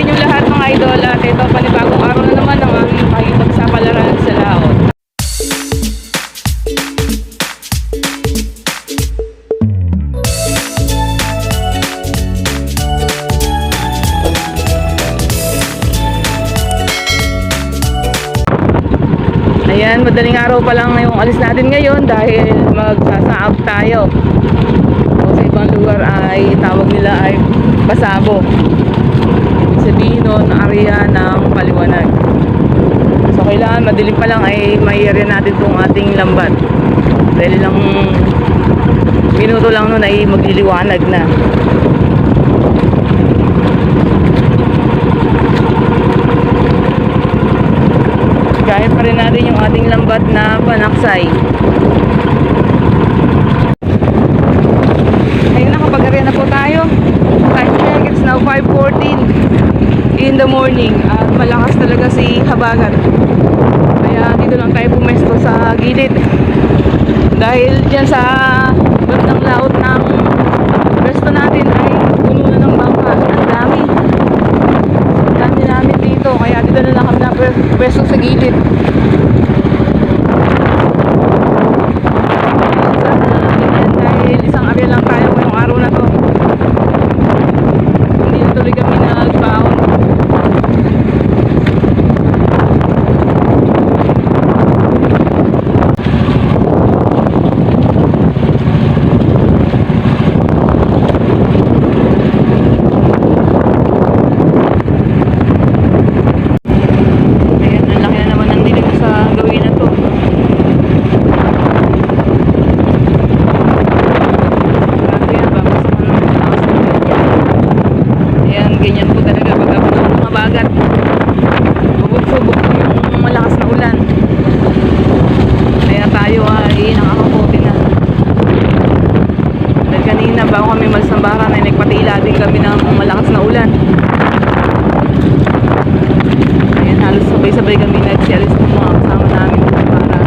inyo lahat mga idol at ito panibagong araw na naman ang aming pakipagsapalaran sa laot. Ayan, madaling araw pa lang yung alis natin ngayon dahil magsasaab tayo. O, sa ibang lugar ay tawag nila ay pasabo. Sabihin nun, area ng paliwanag. So kailangan madilim pa lang ay maiiri natin itong ating lambat. Dahil lang minuto lang nun ay magliliwanag na. Kahit pa rin natin yung ating lambat na panaksay. Ayun, nakapag-area na po tayo. Time check, it's now 5:14 in the morning at malakas talaga si habagat, kaya dito lang tayo pumesto sa gilid dahil dyan sa bandang laot ng pwesto natin ay puno na ng bangka. Ang dami namin dito, kaya dito na lang kami na pwesto sa gilid. Dahil isang area lang tayo ngayong araw na to, hindi na tuloy kami nagbaon. Bago kami malis ng baran ay nagpatila din kami ng malakas na ulan. Ayan, halos sabay-sabay kami nagsialis ng mga kasama namin sa baran.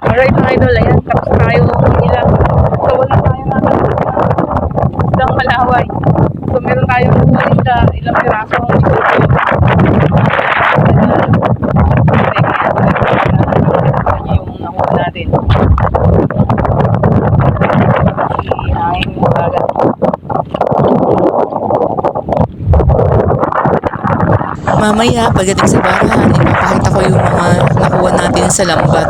Alright mga idol, ayan, tapos tayo ilang kawalan tayo natin isdang malaway. So meron tayong isda, ilang piraso ang isuso. Yung nakuha natin. Ihangin mo agad. Mamaya, pagdating sa barahan, ipapakita ko yung mga nakuha natin sa lambat.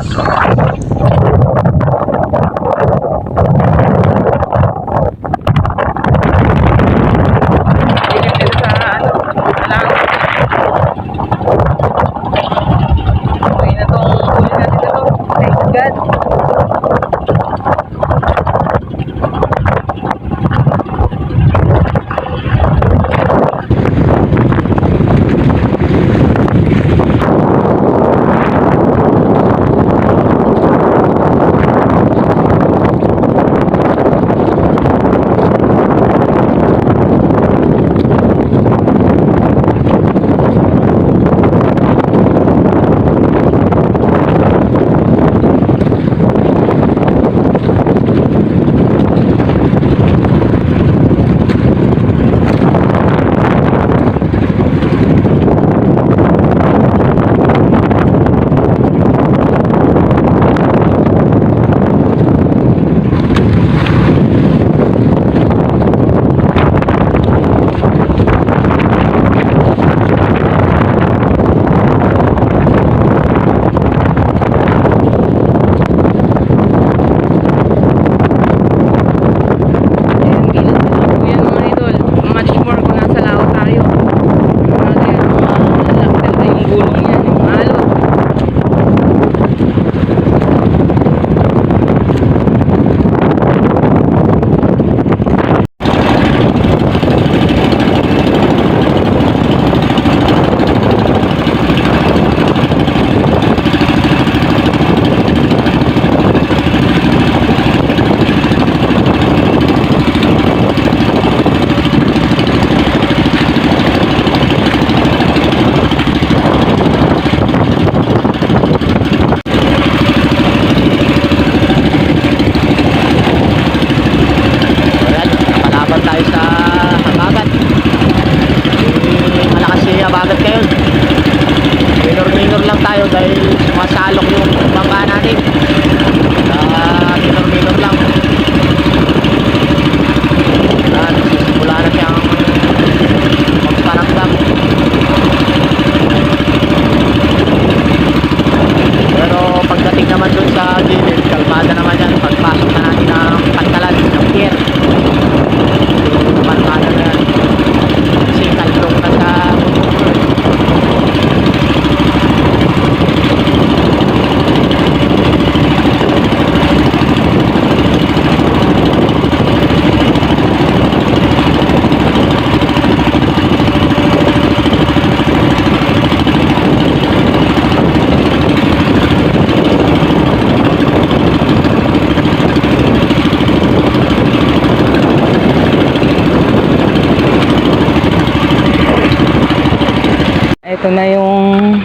Ito na yung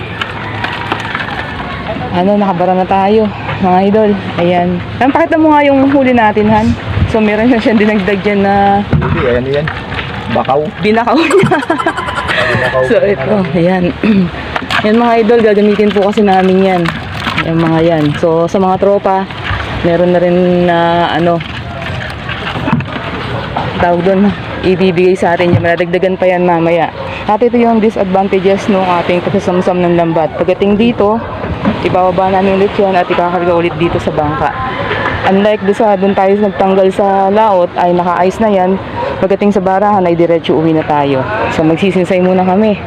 nakabara na tayo mga idol. Ayan. Pakita mo nga yung huli natin, Han. So meron na siyang dinagdag dyan na Hindi, ayan yan. Bakaw. binakaw niya. So ito, ayan. Yan mga idol, gagamitin po kasi namin yan. Yung mga yan. So sa mga tropa, meron na rin na tawag doon, ibibigay sa atin yung madagdagan pa yan mamaya. At ito yung disadvantages ng ating pagsasamsam ng lambat. Pagdating dito, ibababa namin ulit yan at ikakarga ulit dito sa bangka. Unlike doon tayo nagtanggal sa laot ay naka-ice na yan. Pagdating sa barahan ay diretso uwi na tayo. So magsisinsay muna kami.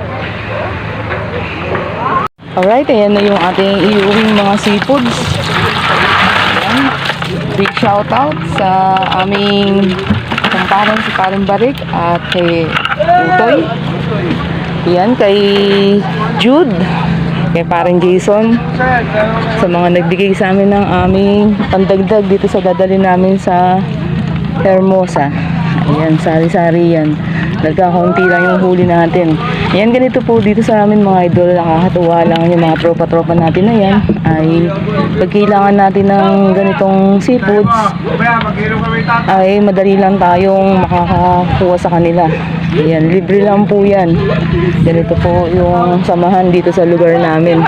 Alright, ayan na yung ating iuwing mga seafoods. Ayan. Big shoutout sa aming kumparan si Paring Barik at kay Utoy. Ayan, kay Jude, kay Paring Jason, sa mga nagbigay sa amin ng aming pandagdag dito sa dadali namin sa Hermosa. Ayan, sari-sari yan. Nagkakaunti lang yung huli natin. Ayan, ganito po dito sa amin mga idol. Nakakatuwa lang yung mga tropa-tropa natin na yan. Ay, pag kailangan natin ng ganitong seafoods, ay madali lang tayong makakakuha sa kanila. Ayan, libre lang po yan. Ganito po yung samahan dito sa lugar namin.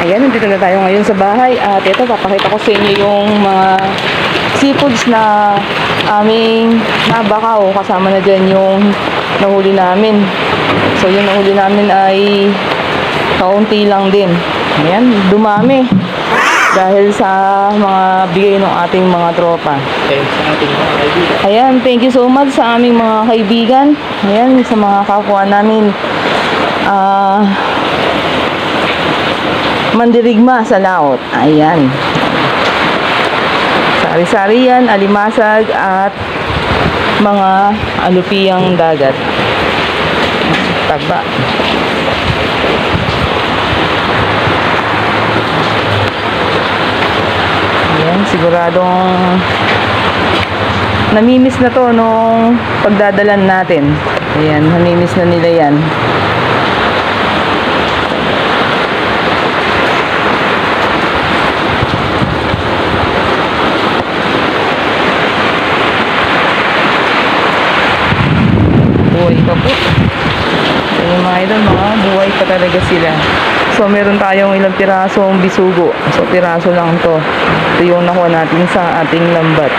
Ayan, nandito na tayo ngayon sa bahay. At ito, papakita ko sa inyo yung mga seafoods na aming nabakaw. Kasama na dyan yung nahuli namin. So yung nahuli namin ay kaunti lang din. Ayan, dumami. Dahil sa mga bigay ng ating mga tropa. Ayan, thank you so much sa aming mga kaibigan. Ayan, sa mga kakuha namin. Mandirigma sa laot. Ayan. Sari-sari yan, alimasag at mga alupiyang dagat. Tagba. Ayan, siguradong namimiss na to nung pagdadalan natin. Ayan, namimiss na nila yan. Buhay pa po. So, yung mga idol, mga buhay pa talaga sila. So, meron tayong ilang pirasong bisugo. So, piraso lang to. Ito yung nakuha natin sa ating lambat.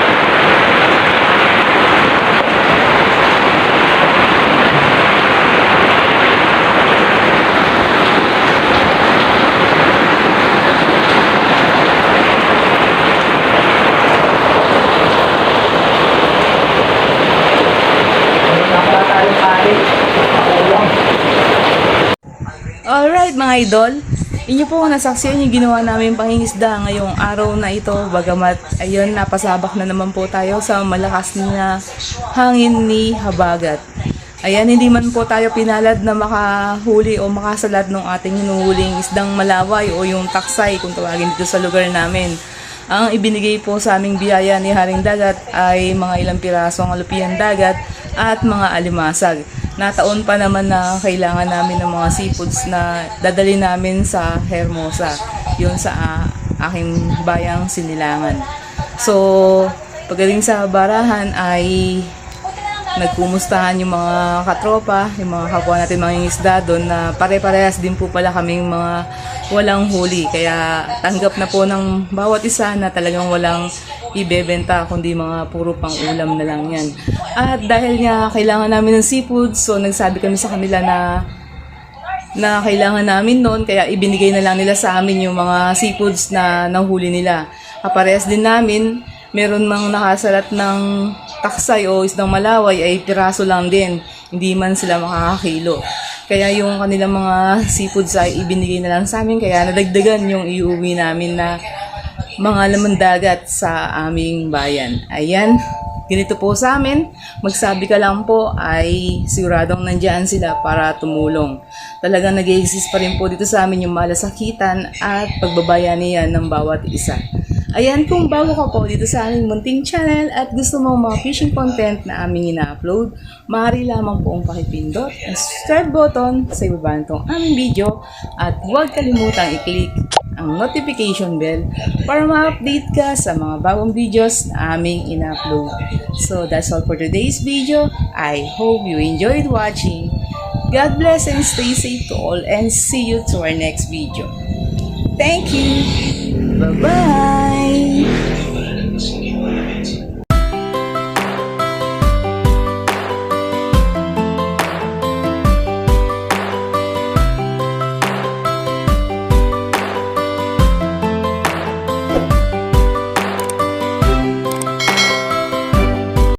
Alright mga idol, inyo po nasaksiyan yung ginawa namin pangingisda ngayong araw na ito. Bagamat ayun, napasabak na naman po tayo sa malakas na hangin ni habagat. Ayan, hindi man po tayo pinalad na makahuli o makasalat ng ating hinuhuling isdang malaway o yung taksay kung tawagin dito sa lugar namin. Ang ibinigay po sa aming biyaya ni Haring Dagat ay mga ilang pirasong alupihan dagat at mga alimasag. Nataon pa naman na kailangan namin ng mga seafoods na dadali namin sa Hermosa, yun sa aking bayang Sinilangan. So, pagdating sa barahan ay nagkumustahan yung mga katropa, yung mga kapwa natin mga isda doon na pare-parehas din po pala kaming mga walang huli. Kaya tanggap na po ng bawat isa na talagang walang ibebenta kundi mga puro pang ulam na lang yan. At dahil nga kailangan namin ng seafood, so nagsabi kami sa kanila na kailangan namin noon, kaya ibinigay na lang nila sa amin yung mga seafoods na nahuli nila. Kaparehas din namin, meron mang nakasalat ng taksay o isdang malaway ay piraso lang din, hindi man sila makakakilo. Kaya yung kanilang mga seafoods ay ibinigay na lang sa amin, kaya nadagdagan yung iuwi namin na mga laman dagat sa aming bayan. Ayan, ganito po sa amin. Magsabi ka lang po ay siguradong nandiyan sila para tumulong. Talagang nag-i-exist pa rin po dito sa amin yung malasakitan at pagbabayanihan ng bawat isa. Ayan, kung bago ka po dito sa aming munting channel at gusto mo mga fishing content na aming ina-upload, maaari lamang po ang pakipindot ang subscribe button sa ibaba nitong aming video at huwag kalimutang i-click ang notification bell para ma-update ka sa mga bagong videos na aming ina-upload. So that's all for today's video. I hope you enjoyed watching. God bless and stay safe to all and see you to our next video. Thank you. Bye-bye.